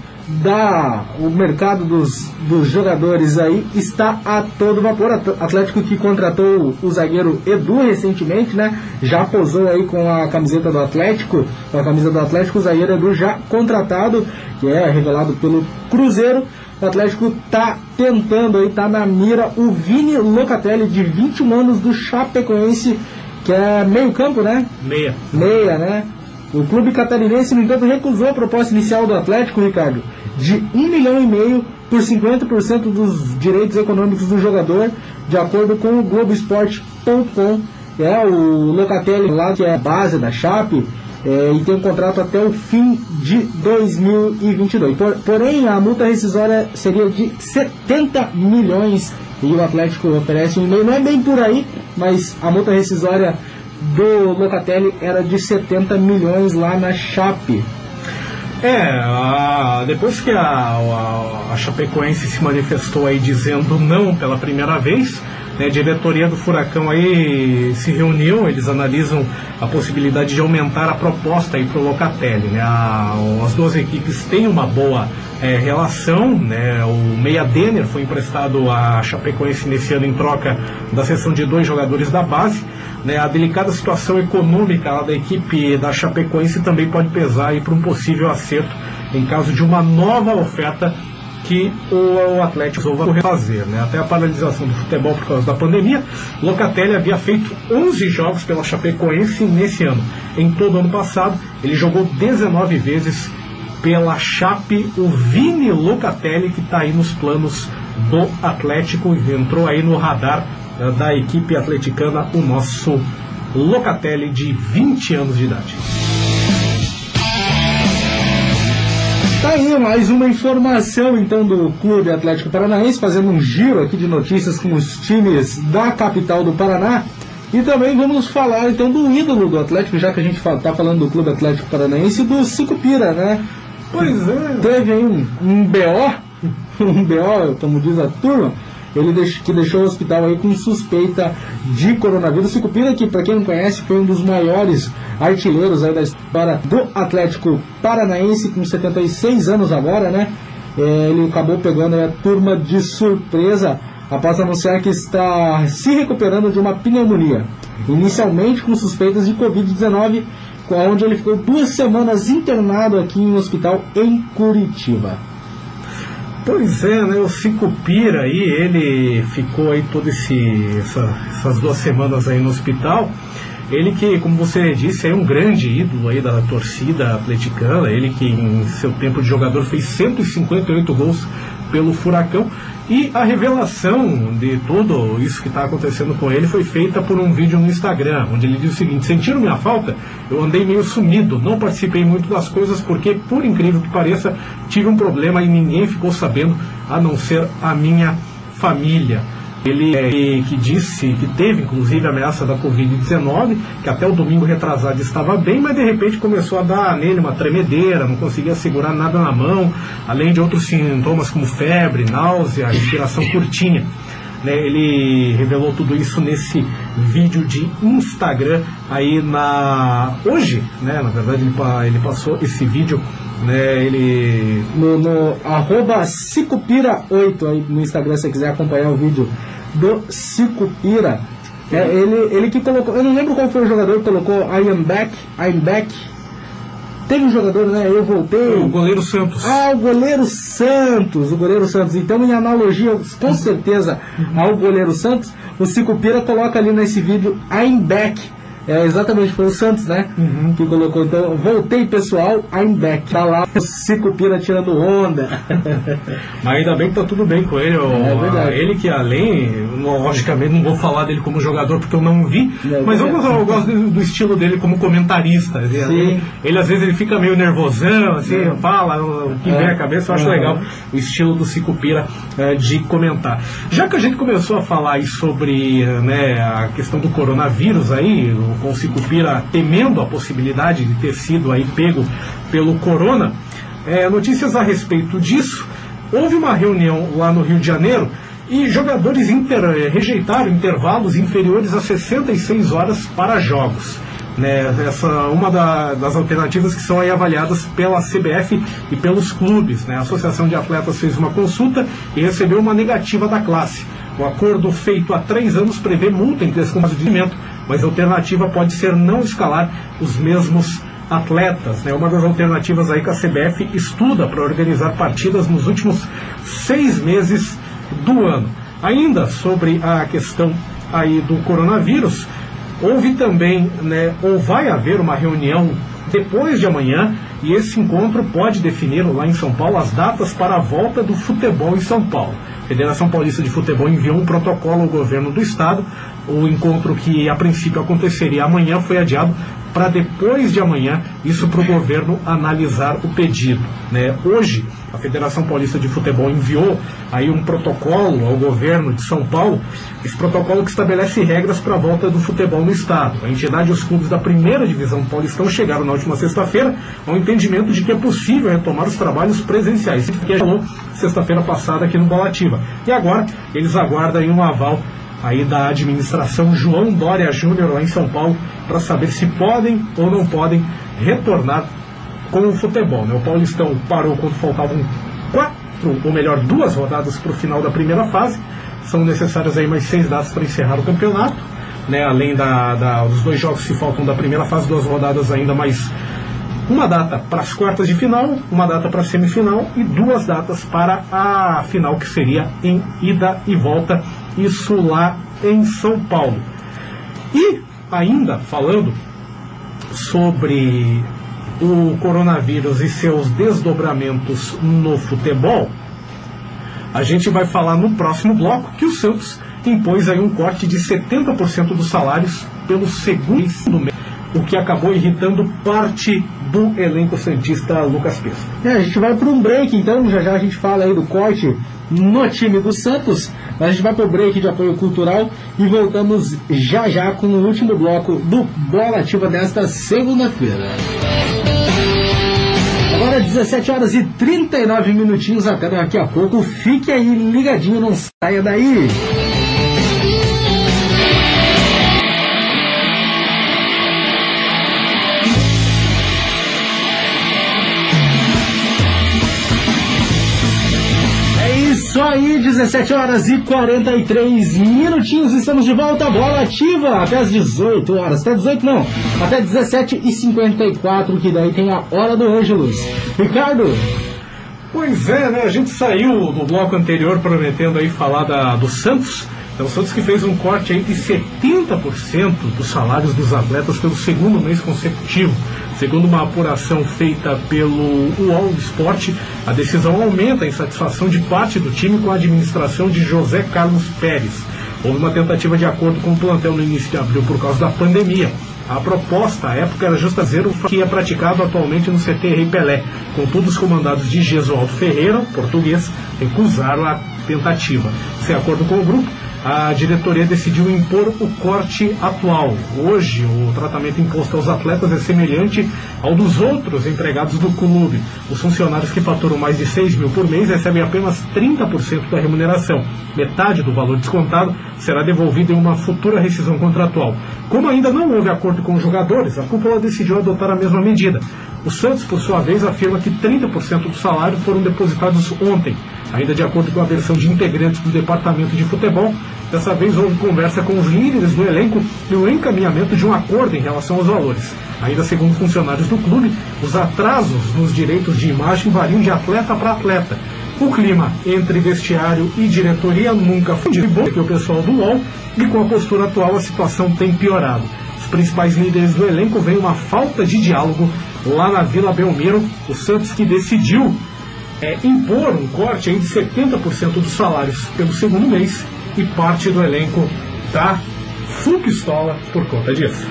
[SPEAKER 3] dos jogadores aí está a todo vapor. Atlético que contratou o zagueiro Edu recentemente, né? Já posou aí com a camiseta do Atlético, com a camisa do Atlético, o zagueiro Edu já contratado, que é revelado pelo Cruzeiro. O Atlético tá tentando aí, tá na mira o Vini Locatelli, de 21 anos, do Chapecoense, que é meio campo, né? Meia, né? O clube catarinense, no entanto, recusou a proposta inicial do Atlético, Ricardo, de 1,5 milhão por 50% dos direitos econômicos do jogador, de acordo com o Globoesporte.com. O Locatelli lá, que é a base da Chape, e tem um contrato até o fim de 2022. Porém, a multa rescisória seria de 70 milhões e o Atlético oferece 1,5 milhão. Não é bem por aí, mas a multa rescisória do Locatelli era de 70 milhões lá na Chape.
[SPEAKER 4] Depois que a Chapecoense se manifestou aí dizendo não pela primeira vez, né, a diretoria do Furacão aí se reuniu, eles analisam a possibilidade de aumentar a proposta aí para o Locatelli, né? As duas equipes têm uma boa relação, né? O Meia Denner foi emprestado à Chapecoense nesse ano em troca da cessão de 2 jogadores da base, né? A delicada situação econômica lá da equipe da Chapecoense também pode pesar aí para um possível acerto em caso de uma nova oferta que o Atlético vai fazer, né? Até a paralisação do futebol por causa da pandemia, Locatelli havia feito 11 jogos pela Chapecoense nesse ano. Em todo o ano passado, ele jogou 19 vezes pela Chape. O Vini Locatelli, que está aí nos planos do Atlético, entrou aí no radar da equipe atleticana, o nosso Locatelli, de 20 anos de idade.
[SPEAKER 3] Tá aí mais uma informação então do Clube Atlético Paranaense, fazendo um giro aqui de notícias com os times da capital do Paraná. E também vamos falar então do ídolo do Atlético, já que a gente tá falando do Clube Atlético Paranaense, do Sicupira, né?
[SPEAKER 4] Pois é.
[SPEAKER 3] Teve aí um BO, como diz a turma, que deixou o hospital aí com suspeita de coronavírus. O Sicupira, que para quem não conhece, foi um dos maiores artilheiros aí da história do Atlético Paranaense, com 76 anos agora, né? Ele acabou pegando a turma de surpresa após anunciar que está se recuperando de uma pneumonia, inicialmente com suspeitas de Covid-19, onde ele ficou 2 semanas internado aqui em um hospital em Curitiba.
[SPEAKER 4] Pois é, né, o Sicupira aí, ele ficou aí essas 2 semanas aí no hospital. Ele que, como você disse, é um grande ídolo aí da torcida atleticana, ele que em seu tempo de jogador fez 158 gols pelo Furacão, e a revelação de tudo isso que está acontecendo com ele foi feita por um vídeo no Instagram, onde ele diz o seguinte: sentiram minha falta? Eu andei meio sumido, não participei muito das coisas porque, por incrível que pareça, tive um problema e ninguém ficou sabendo, a não ser a minha família. Ele que disse que teve inclusive a ameaça da Covid-19, que até o domingo retrasado estava bem, mas de repente começou a dar nele uma tremedeira, não conseguia segurar nada na mão, além de outros sintomas como febre, náusea, respiração curtinha. Ele revelou tudo isso nesse vídeo de Instagram aí hoje, na verdade ele passou esse vídeo, ele
[SPEAKER 3] no @Sicupira8 aí no Instagram, se você quiser acompanhar o vídeo do Sicupira. Ele que colocou, eu não lembro qual foi o jogador que colocou I am back. Teve um jogador, eu voltei.
[SPEAKER 4] O goleiro Santos.
[SPEAKER 3] O goleiro Santos. Então, em analogia, com certeza, ao goleiro Santos, o Sicupira coloca ali nesse vídeo I'm back. Exatamente, foi o Santos, que colocou. Então, voltei, pessoal, I'm back. Tá lá o Sicupira tirando onda.
[SPEAKER 4] Mas ainda bem que tá tudo bem com ele.
[SPEAKER 3] Verdade.
[SPEAKER 4] Ele que logicamente não vou falar dele como jogador porque eu não vi, mas eu gosto do estilo dele como comentarista. Ele às vezes ele fica meio nervosão, assim, fala o que vem à cabeça. Eu acho legal o estilo do Sicupira de comentar. Já que a gente começou a falar aí sobre a questão do coronavírus aí, com o Sicupira temendo a possibilidade de ter sido aí pego pelo corona, notícias a respeito disso. Houve uma reunião lá no Rio de Janeiro e jogadores rejeitaram intervalos inferiores a 66 horas para jogos. Essa é uma das alternativas que são aí avaliadas pela CBF e pelos clubes. A Associação de Atletas fez uma consulta e recebeu uma negativa da classe. O acordo feito há 3 anos prevê multa em descumprimento, mas a alternativa pode ser não escalar os mesmos atletas. Uma das alternativas aí que a CBF estuda para organizar partidas nos últimos 6 meses do ano. Ainda sobre a questão aí do coronavírus, houve também, ou vai haver uma reunião depois de amanhã, e esse encontro pode definir lá em São Paulo as datas para a volta do futebol em São Paulo. A Federação Paulista de Futebol enviou um protocolo ao governo do estado. O encontro que a princípio aconteceria amanhã foi adiado para depois de amanhã, isso para o governo analisar o pedido. Hoje, a Federação Paulista de Futebol enviou aí um protocolo ao governo de São Paulo, esse protocolo que estabelece regras para a volta do futebol no estado. A entidade e os clubes da primeira divisão paulistão chegaram na última sexta-feira ao entendimento de que é possível retomar os trabalhos presenciais, que falou sexta-feira passada aqui no Bola Ativa. E agora, eles aguardam aí um aval aí da administração João Dória Júnior lá em São Paulo para saber se podem ou não podem retornar com o futebol. O Paulistão parou quando faltavam 2 rodadas para o final da primeira fase. São necessárias aí mais 6 datas para encerrar o campeonato, além dos 2 jogos que faltam da primeira fase, 2 rodadas ainda, mais uma data para as quartas de final, uma data para a semifinal e 2 datas para a final, que seria em ida e volta, isso lá em São Paulo. E ainda falando sobre o coronavírus e seus desdobramentos no futebol, a gente vai falar no próximo bloco que o Santos impôs aí um corte de 70% dos salários pelo segundo mês, o que acabou irritando parte do elenco santista, Lucas Pesco.
[SPEAKER 3] A gente vai para um break, então já a gente fala aí do corte no time do Santos, mas a gente vai para o break de apoio cultural e voltamos já com o último bloco do Bola Ativa desta segunda-feira. Agora 17 horas e 39 minutinhos, até daqui a pouco. Fique aí ligadinho, não saia daí. isso aí, 17 horas e 43 minutinhos, estamos de volta, bola ativa, até as 18 horas, até 18 não, até 17h54, que daí tem a hora do Ângelos. Ricardo?
[SPEAKER 4] Pois é, né, a gente saiu do bloco anterior prometendo aí falar do Santos. Então o Santos que fez um corte aí de 70% dos salários dos atletas pelo segundo mês consecutivo. Segundo uma apuração feita pelo UOL Sport, a decisão aumenta a insatisfação de parte do time com a administração de José Carlos Pérez. Houve uma tentativa de acordo com o plantel no início de abril por causa da pandemia. A proposta, à época, era justo fazer o que é praticado atualmente no CT Rei Pelé. Contudo, os comandados de Gesualdo Ferreira, português, recusaram a tentativa. Sem acordo com o grupo, a diretoria decidiu impor o corte atual. Hoje, o tratamento imposto aos atletas é semelhante ao dos outros empregados do clube. Os funcionários que faturam mais de 6 mil por mês recebem apenas 30% da remuneração. Metade do valor descontado será devolvido em uma futura rescisão contratual. Como ainda não houve acordo com os jogadores, a cúpula decidiu adotar a mesma medida. O Santos, por sua vez, afirma que 30% do salário foram depositados ontem. Ainda de acordo com a versão de integrantes do departamento de futebol, dessa vez houve conversa com os líderes do elenco e o encaminhamento de um acordo em relação aos valores. Ainda segundo funcionários do clube, os atrasos nos direitos de imagem variam de atleta para atleta. O clima entre vestiário e diretoria nunca foi bom, que o pessoal do UOL, e com a postura atual a situação tem piorado. Os principais líderes do elenco veem uma falta de diálogo lá na Vila Belmiro. O Santos que decidiu impor um corte aí de 70% dos salários pelo segundo mês e parte do elenco tá full pistola por conta disso.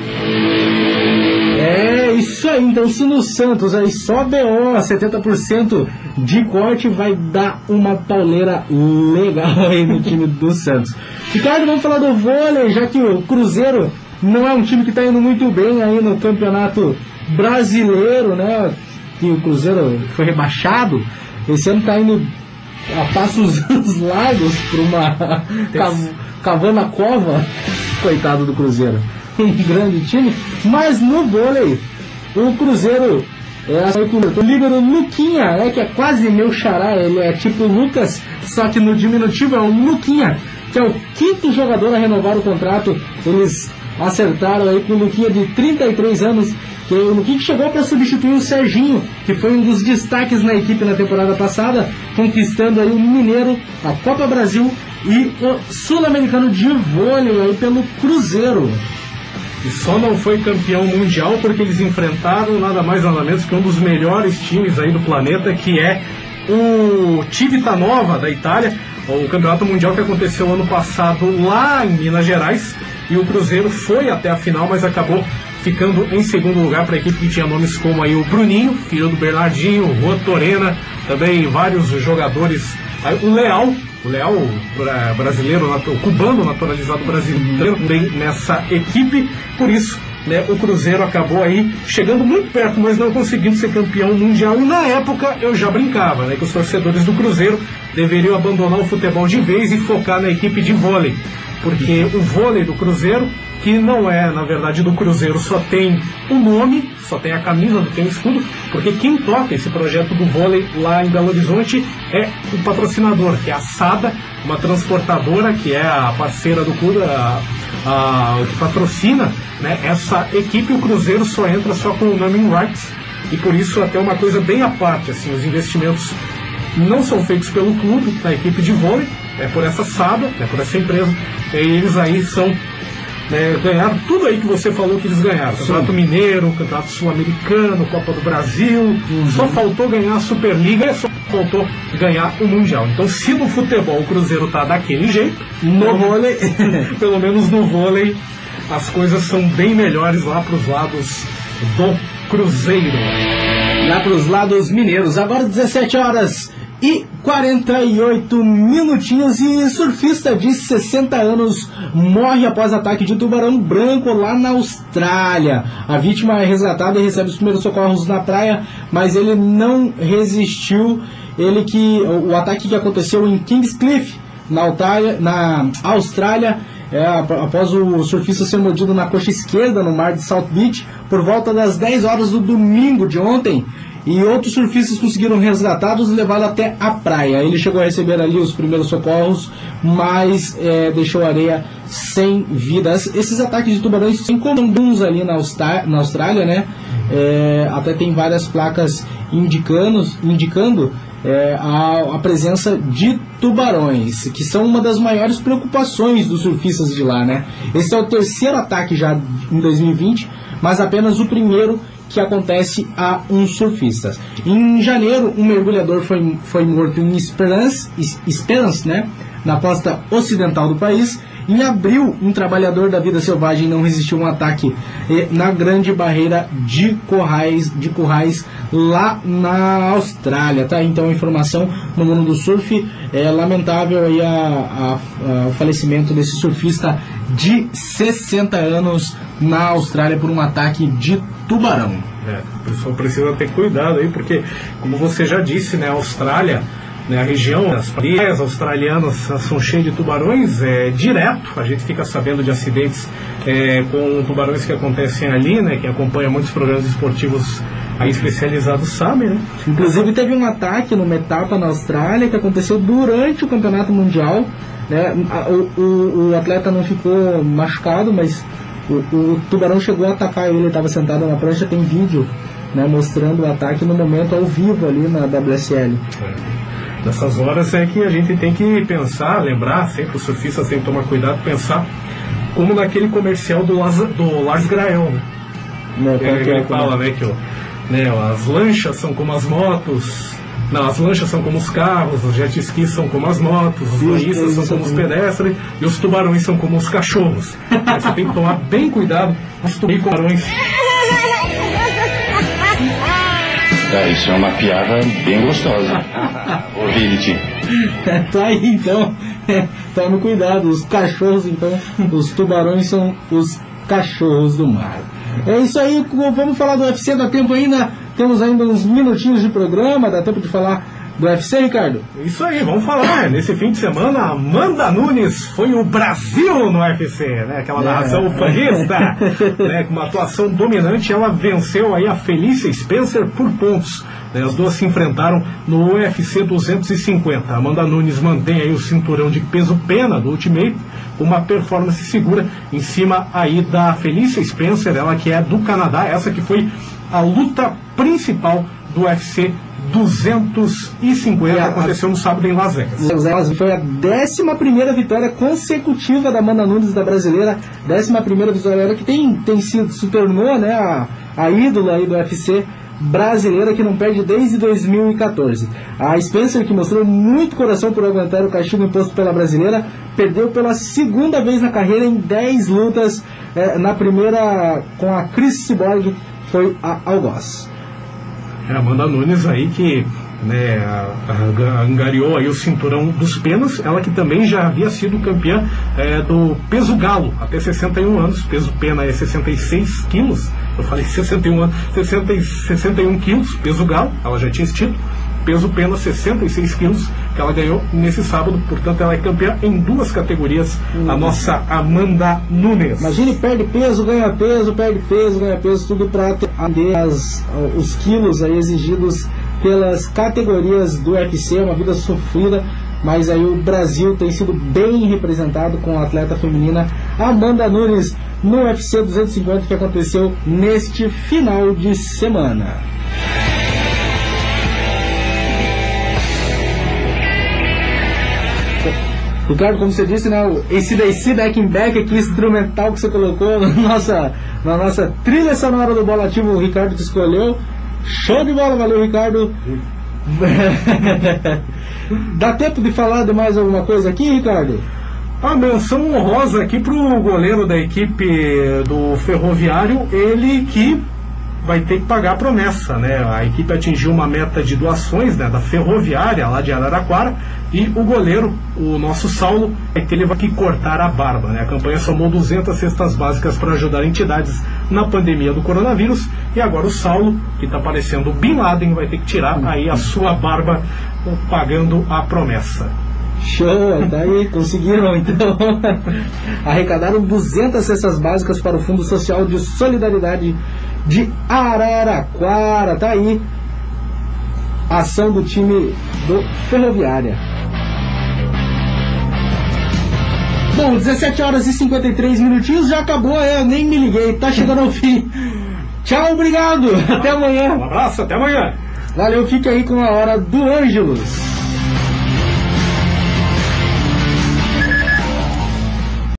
[SPEAKER 3] É isso aí, então se no Santos aí só BO 70% de corte, vai dar uma pauleira legal aí no time do Santos. Ricardo, vamos falar do vôlei, já que o Cruzeiro não é um time que está indo muito bem aí no Campeonato Brasileiro, né? Que o Cruzeiro foi rebaixado. Esse ano está indo a passos largos para uma cavando a cova. Coitado do Cruzeiro. Um grande time. Mas no vôlei, o Cruzeiro o líbero Luquinha, que é quase meu xará. Ele é tipo Lucas, só que no diminutivo é o Luquinha, que é o quinto jogador a renovar o contrato. Eles acertaram aí com o Luquinha de 33 anos. O Luquinha chegou para substituir o Serginho, que foi um dos destaques na equipe na temporada passada, conquistando aí o Mineiro, a Copa Brasil e o Sul-Americano de vôlei aí pelo Cruzeiro.
[SPEAKER 4] E só não foi campeão mundial porque eles enfrentaram nada mais nada menos que um dos melhores times aí do planeta, que é o Civitanova da Itália, o campeonato mundial que aconteceu ano passado lá em Minas Gerais, e o Cruzeiro foi até a final, mas acabou ficando em segundo lugar para a equipe que tinha nomes como aí o Bruninho, filho do Bernardinho, o Rô Torena, também vários jogadores, o Leal brasileiro, o cubano naturalizado brasileiro também nessa equipe. Por isso, né, o Cruzeiro acabou aí chegando muito perto, mas não conseguindo ser campeão mundial. E na época eu já brincava, né, que os torcedores do Cruzeiro deveriam abandonar o futebol de vez e focar na equipe de vôlei, porque o vôlei do Cruzeiro, que não é, na verdade, do Cruzeiro, só tem o nome, só tem a camisa, não tem o escudo, porque quem toca esse projeto do vôlei lá em Belo Horizonte é o patrocinador, que é a SADA, uma transportadora que é a parceira do clube, que patrocina, né, essa equipe. O Cruzeiro só entra só com o naming rights, e por isso até uma coisa bem à parte, assim, os investimentos não são feitos pelo clube, na equipe de vôlei, é por essa SADA, é por essa empresa, e eles aí são... ganharam tudo aí que você falou que eles ganharam. Campeonato Mineiro, Campeonato Sul-Americano, Copa do Brasil. Só faltou ganhar a Superliga, só faltou ganhar o Mundial. Então, se no futebol o Cruzeiro tá daquele jeito, no vôlei, pelo menos no vôlei, as coisas são bem melhores lá pros lados do Cruzeiro.
[SPEAKER 3] Lá pros lados mineiros. Agora 17 horas e 48 minutinhos, e surfista de 60 anos morre após ataque de tubarão branco lá na Austrália. A vítima é resgatada e recebe os primeiros socorros na praia, mas ele não resistiu. O ataque que aconteceu em Kingscliff, na Austrália, após o surfista ser mordido na coxa esquerda no mar de South Beach por volta das 10 horas do domingo de ontem. e outros surfistas conseguiram resgatá-los e levá-lo até a praia. Ele chegou a receber ali os primeiros socorros, mas deixou a areia sem vidas. Esses ataques de tubarões são comuns ali na Austrália, né? Até tem várias placas indicando a presença de tubarões, que são uma das maiores preocupações dos surfistas de lá, né? Esse é o terceiro ataque já em 2020, mas apenas o primeiro que acontece a uns surfistas. Em janeiro, um mergulhador foi morto em Esperance, né? Na costa ocidental do país. Em abril, um trabalhador da vida selvagem não resistiu a um ataque na grande barreira de Currais lá na Austrália, tá? Então a informação no mundo do surf é lamentável aí o falecimento desse surfista de 60 anos na Austrália por um ataque de tubarão.
[SPEAKER 4] O pessoal precisa ter cuidado aí, porque como você já disse, né, a Austrália, a região, as praias australianas são cheias de tubarões, direto a gente fica sabendo de acidentes com tubarões que acontecem ali, né, quem acompanha muitos programas esportivos aí especializados sabe, né?
[SPEAKER 3] Inclusive teve um ataque numa etapa na Austrália que aconteceu durante o campeonato mundial, né? O atleta não ficou machucado, mas o tubarão chegou a atacar ele estava sentado na prancha, tem vídeo, né, mostrando o ataque no momento ao vivo ali na WSL.
[SPEAKER 4] Nessas horas é que a gente tem que pensar, lembrar, sempre os surfistas têm que tomar cuidado, pensar como naquele comercial do Lars Grael, né? Ele fala, né, que as lanchas são como as motos, as lanchas são como os carros, os jet skis são como as motos, os banhistas são como os pedestres e os tubarões são como os cachorros. Você tem que tomar bem cuidado com os tubarões.
[SPEAKER 2] Isso é uma piada bem gostosa. Ouvinte.
[SPEAKER 3] Tá aí então. Tome cuidado. Os cachorros, então, os tubarões são os cachorros do mar. É isso aí, vamos falar do UFC, dá tempo ainda? Temos ainda uns minutinhos de programa, dá tempo de falar do UFC, Ricardo?
[SPEAKER 4] Isso aí, vamos falar. Nesse fim de semana, Amanda Nunes foi o Brasil no UFC, né? Aquela narração ufanista, né? Com uma atuação dominante, ela venceu aí a Felicia Spencer por pontos. Né? As duas se enfrentaram no UFC 250. Amanda Nunes mantém aí o cinturão de peso pena do Ultimate, uma performance segura em cima aí da Felicia Spencer, ela que é do Canadá, essa que foi a luta principal do UFC 250, aconteceu no sábado em Las Vegas.
[SPEAKER 3] Foi a 11ª vitória consecutiva da Amanda Nunes, da brasileira, 11ª vitória que se tornou, né, a ídola aí do UFC brasileira, que não perde desde 2014. A Spencer, que mostrou muito coração por aguentar o castigo imposto pela brasileira, perdeu pela segunda vez na carreira em 10 lutas. Na primeira com a Cris Cyborg foi a algoz.
[SPEAKER 4] Amanda Nunes aí que, né, angariou aí o cinturão dos penas, ela que também já havia sido campeã do peso galo até 61 anos, peso pena é 66 quilos, eu falei 61 anos, 61 quilos, peso galo, ela já tinha esse título, peso pena 66 quilos, que ela ganhou nesse sábado, portanto ela é campeã em 2 categorias, a nossa Amanda Nunes.
[SPEAKER 3] Imagine, perde peso, ganha peso, perde peso, ganha peso, tudo para atender os quilos aí exigidos pelas categorias do UFC, uma vida sofrida, mas aí o Brasil tem sido bem representado com a atleta feminina Amanda Nunes no UFC 250 que aconteceu neste final de semana. Ricardo, como você disse, né, esse DC Back in Back aqui, instrumental que você colocou na nossa trilha sonora do Bola Ativa, o Ricardo que escolheu. Show de bola, valeu, Ricardo. Dá tempo de falar de mais alguma coisa aqui, Ricardo?
[SPEAKER 4] A menção honrosa aqui pro goleiro da equipe do Ferroviário, ele que vai ter que pagar a promessa, né? A equipe atingiu uma meta de doações, né, da Ferroviária lá de Araraquara, e o goleiro, o nosso Saulo, ele vai ter que cortar a barba, né? A campanha somou 200 cestas básicas para ajudar entidades na pandemia do coronavírus, e agora o Saulo, que está parecendo o Bin Laden, vai ter que tirar aí a sua barba pagando a promessa.
[SPEAKER 3] Show, tá aí, conseguiram então. Arrecadaram 200 cestas básicas para o Fundo Social de Solidariedade de Araraquara, tá aí. ação do time do Ferroviária. Bom, 17 horas e 53 minutinhos, já acabou, eu nem me liguei, tá chegando ao fim. Tchau, obrigado, até amanhã.
[SPEAKER 4] Um abraço, até amanhã.
[SPEAKER 3] Valeu, fique aí com a hora do Ângelos.